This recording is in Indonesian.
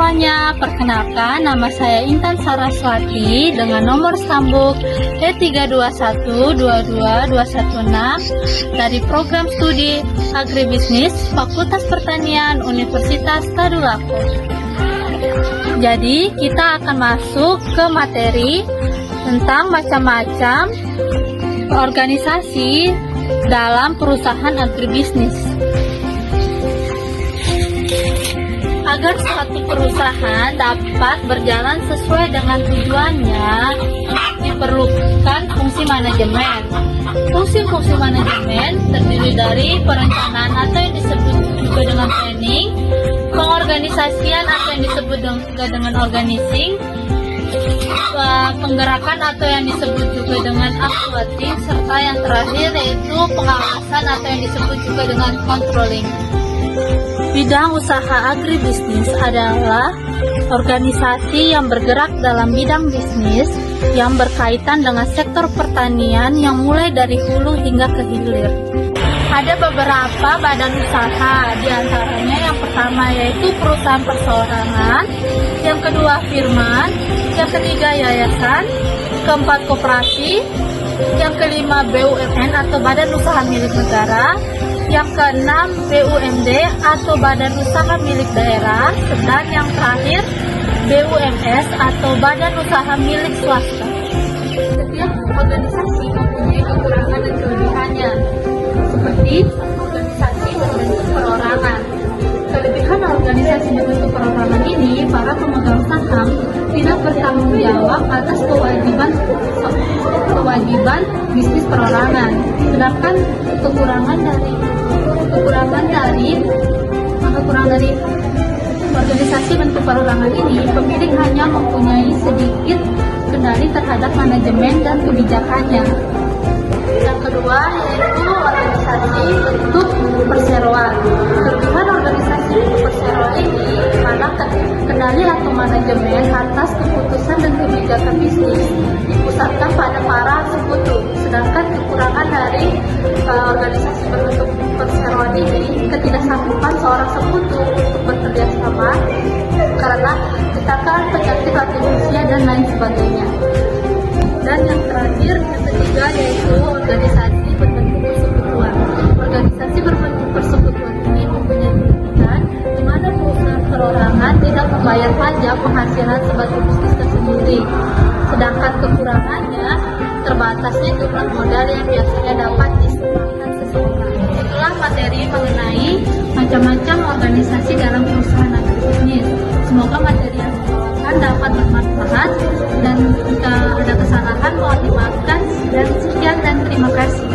semuanya, perkenalkan nama saya Intan Saraswati dengan nomor sambung E321222116 dari program studi Agribisnis Fakultas Pertanian Universitas Tadulako. Jadi kita akan masuk ke materi tentang macam-macam organisasi dalam perusahaan agribisnis. Agar suatu perusahaan dapat berjalan sesuai dengan tujuannya, diperlukan fungsi manajemen. Fungsi-fungsi manajemen terdiri dari perencanaan atau yang disebut juga dengan planning, pengorganisasian atau yang disebut juga dengan organizing, penggerakan atau yang disebut juga dengan actuating, serta yang terakhir yaitu pengawasan atau yang disebut juga dengan controlling. Bidang usaha agribisnis adalah organisasi yang bergerak dalam bidang bisnis yang berkaitan dengan sektor pertanian yang mulai dari hulu hingga ke hilir. Ada beberapa badan usaha, diantaranya yang pertama yaitu perusahaan perseorangan, yang kedua firman, yang ketiga yayasan, keempat koperasi, yang kelima BUMN atau badan usaha milik negara, yang keenam BUMD atau badan usaha milik daerah, dan yang terakhir BUMS atau badan usaha milik swasta. Setiap organisasi mempunyai kekurangan dan kelebihannya, seperti organisasi berbentuk perorangan. Kelebihan organisasi berbentuk perorangan ini, para pemegang saham tidak bertanggung jawab atas kewajiban bisnis perorangan. Sedangkan kekurangan dari organisasi bentuk perorangan ini, pemilik hanya mempunyai sedikit kendali terhadap manajemen dan kebijakannya. Yang kedua yaitu organisasi bentuk perseroan. Kelebihan organisasi bentuk perseroan ini mana kendali atau manajemen atas keputusan dan kebijakan bisnis dipusatkan pada para sekutu. Sedangkan kekurangan dari organisasi berbentuk perseroan ini ketidaksanggupan seorang sekutu untuk bekerja sama karena kecelakaan penyakit atau usia dan lain sebagainya. Dan yang terakhir, yang ketiga yaitu organisasi berbentuk persekutuan. Organisasi berbentuk persekutuan ini mempunyai keuntungan di mana perusahaan perorangan tidak membayar pajak penghasilan sebagai bisnis tersendiri. Sedangkan kekurangannya terbatasnya jumlah modal yang biasanya dapat disediakan seseorang. Itulah materi mengenai macam-macam organisasi dalam perusahaan agribisnis. Semoga materi yang dibawakan dapat bermanfaat dan jika ada kesalahan mohon dimaafkan, dan sekian dan terima kasih.